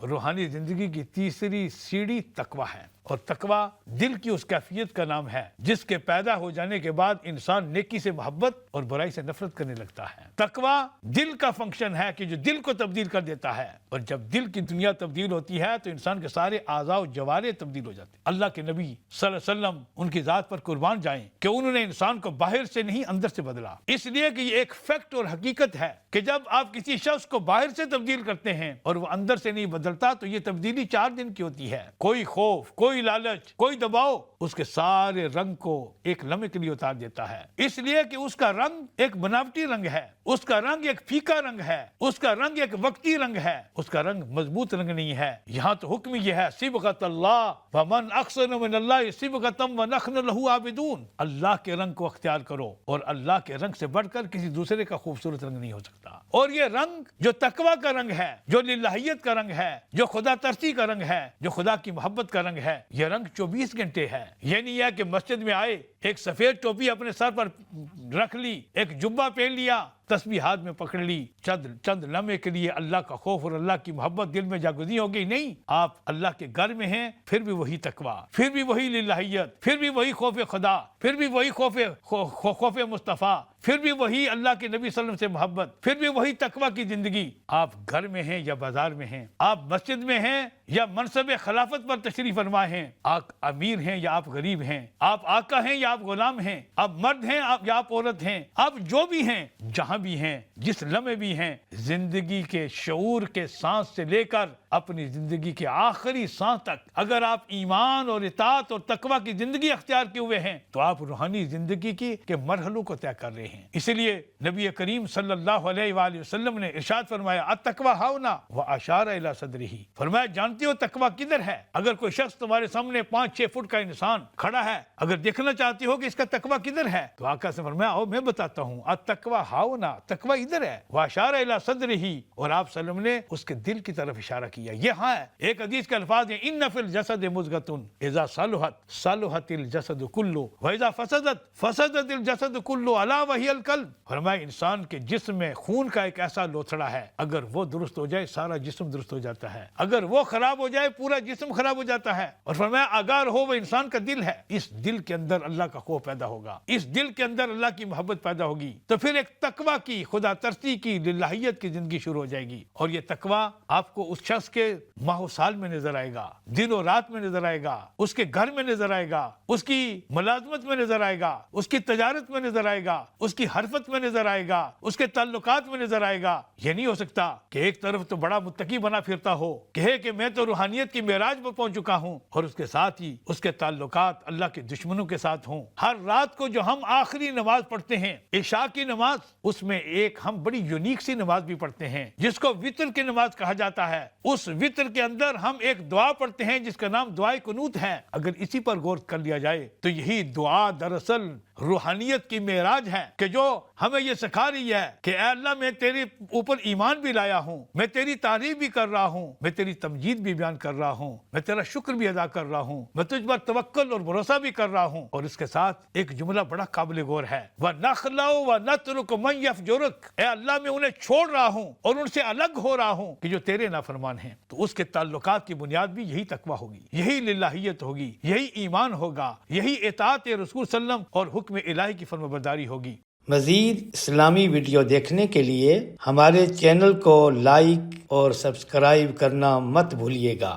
روحانی زندگی کی تیسری سیڑھی تقویٰ ہے، اور تقویٰ دل کی اس کیفیت کا نام ہے جس کے پیدا ہو جانے کے بعد انسان نیکی سے محبت اور برائی سے نفرت کرنے لگتا ہے۔ تقویٰ دل کا فنکشن ہے کہ جو دل کو تبدیل کر دیتا ہے، اور جب دل کی دنیا تبدیل ہوتی ہے تو انسان کے سارے اعضاء و جوارح تبدیل ہو جاتے ہیں۔ اللہ کے نبی صلی اللہ علیہ وسلم ان کی ذات پر قربان جائیں کہ انہوں نے انسان کو باہر سے نہیں اندر سے بدلا، اس لیے کہ یہ ایک فیکٹ اور حقیقت ہے کہ جب آپ کسی شخص کو باہر سے تبدیل کرتے ہیں اور وہ اندر سے نہیں بدلتا تو یہ تبدیلی 4 دن کی ہوتی ہے۔ کوئی خوف، کوئی لالچ، کوئی دباؤ اس کے سارے رنگ کو ایک لمحے کے لیے اتار دیتا ہے، اس لیے کہ اس کا رنگ ایک بناوٹی رنگ ہے، اس کا رنگ ایک پھیکا رنگ ہے، اس کا رنگ ایک وقتی رنگ ہے، اس کا رنگ مضبوط رنگ نہیں ہے۔ یہاں تو حکم یہ ہے صبغۃ اللہ ومن احسن من اللہ صبغۃ ونحن له عابدون، اللہ کے رنگ کو اختیار کرو، اور اللہ کے رنگ سے بڑھ کر کسی دوسرے کا خوبصورت رنگ نہیں ہو سکتا۔ اور یہ رنگ جو تقویٰ کا رنگ ہے، جو للہیت کا رنگ ہے، جو خدا ترسی کا رنگ ہے، جو خدا کی محبت کا رنگ ہے، یہ رنگ 24 گھنٹے ہے۔ یہ نہیں ہے کہ مسجد میں آئے، ایک سفید ٹوپی اپنے سر پر رکھ لی، ایک جبہ پہن لیا، تسبیح ہاتھ میں پکڑ لی، چند لمحے کے لیے اللہ کا خوف اور اللہ کی محبت دل میں جاگزی ہو گئی۔ نہیں، آپ اللہ کے گھر میں ہیں، پھر بھی وہی تقویٰ، پھر بھی وہی للہیت، پھر بھی وہی خوف خدا، پھر بھی وہی خوف مصطفیٰ، پھر بھی وہی اللہ کے نبی صلی اللہ علیہ وسلم سے محبت، پھر بھی وہی تقویٰ کی زندگی۔ آپ گھر میں ہیں یا بازار میں ہیں، آپ مسجد میں ہیں یا منصب خلافت پر تشریف فرما ہیں، آپ امیر ہیں یا آپ غریب ہیں، آپ آقا ہیں یا آپ غلام ہیں، آپ مرد ہیں یا آپ عورت ہیں، آپ جو بھی ہیں، جہاں بھی ہیں، جس لمحے بھی ہیں، زندگی کے شعور کے سانس سے لے کر اپنی زندگی کے آخری سانس تک اگر آپ ایمان اور اطاعت اور تقویٰ کی زندگی اختیار کیے ہوئے ہیں تو آپ روحانی زندگی کے مرحلوں کو طے کر رہے ہیں۔ اسی لیے نبی کریم صلی اللہ علیہ وآلہ وسلم نے ارشاد فرمایا التقویٰ ہاؤنا واشار الی صدرہ، فرمایا جانتے ہو تقویٰ کدھر ہے؟ اگر کوئی شخص تمہارے سامنے 5-6 فٹ کا انسان کھڑا ہے، اگر دیکھنا چاہتے ہو کہ اس کا تقویٰ کدھر ہے تو آقا سے فرمایا آؤ میں بتاتا ہوں، التقویٰ ہاؤنا، تقویٰ ادھر ہے، واشار الی صدرہ، اور آپ صلی اللہ علیہ وسلم نے اس کے دل کی طرف اشارہ کیا۔ یہ ہاں ہے، ایک حدیث کے الفاظ ہیں ان فی الجسد مضغۃ اذا صلحت صلحت الجسد کلہ واذا فسدت فسدت الجسد کلہ الا وہی القلب، فرمایا انسان کے جسم میں خون کا ایک ایسا لوتھڑا ہے، اگر وہ درست ہو جائے سارا جسم درست ہو جاتا ہے، اگر وہ خراب ہو جائے پورا جسم خراب ہو جاتا ہے۔ اور فرمایا اگر ہو وہ انسان کا دل ہے، اس دل کے اندر اللہ کا خوف پیدا ہوگا، اس دل کے اندر اللہ کی محبت پیدا ہوگی، تو پھر ایک تقویٰ کی، خدا ترسی کی، للہیت کی زندگی شروع ہو جائے گی۔ اور یہ تقویٰ آپ کو اس شخص کے ماہ و سال میں نظر آئے گا، دن و رات میں نظر آئے گا، اس کے گھر میں نظر آئے گا، اس کی ملازمت میں نظر آئے گا، اس کی تجارت میں نظر آئے گا، اس کی حرفت میں نظر آئے گا، اس کے تعلقات میں نظر آئے گا۔ یہ نہیں ہو سکتا کہ ایک طرف تو بڑا متقی بنا پھرتا ہو، کہے کہ میں تو روحانیت کی معراج پر پہنچ چکا ہوں، اور اس کے ساتھ ہی اس کے تعلقات اللہ کے دشمنوں کے ساتھ ہوں۔ ہر رات کو جو ہم آخری نماز پڑھتے ہیں عشاء کی نماز، اس میں ایک ہم بڑی یونیک سی نماز بھی پڑھتے ہیں جس کو وتر کی نماز کہا جاتا ہے۔ اس وتر کے اندر ہم ایک دعا پڑھتے ہیں جس کا نام دعائے قنوت ہے۔ اگر اسی پر غور کر لیا جائے تو یہی دعا دراصل روحانیت کی معراج ہے کہ جو ہمیں یہ سکھا رہی ہے کہ اے اللہ میں تیرے اوپر ایمان بھی لایا ہوں، میں تیری تعریف بھی کر رہا ہوں، میں تیری تمجید بھی بیان کر رہا ہوں، میں تیرا شکر بھی ادا کر رہا ہوں، میں تجھ پر توکل اور بھروسہ بھی کر رہا ہوں۔ اور اس کے ساتھ ایک جملہ بڑا قابل غور ہے وَنَخْلَعُ وَنَتْرُكُ مَنْ يَفْجُرُكَ، اے اللہ میں انہیں چھوڑ رہا ہوں اور ان سے الگ ہو رہا ہوں کہ جو تیرے نافرمان ہیں۔ تو اس کے تعلقات کی بنیاد بھی یہی تقویٰ ہوگی، یہی للہیت ہوگی، یہی ایمان ہوگا، یہی اطاعت رسول صلی اللہ علیہ وسلم اور حکم الہی کی فرمانبرداری ہوگی۔ مزید اسلامی ویڈیو دیکھنے کے لیے ہمارے چینل کو لائک اور سبسکرائب کرنا مت بھولیے گا۔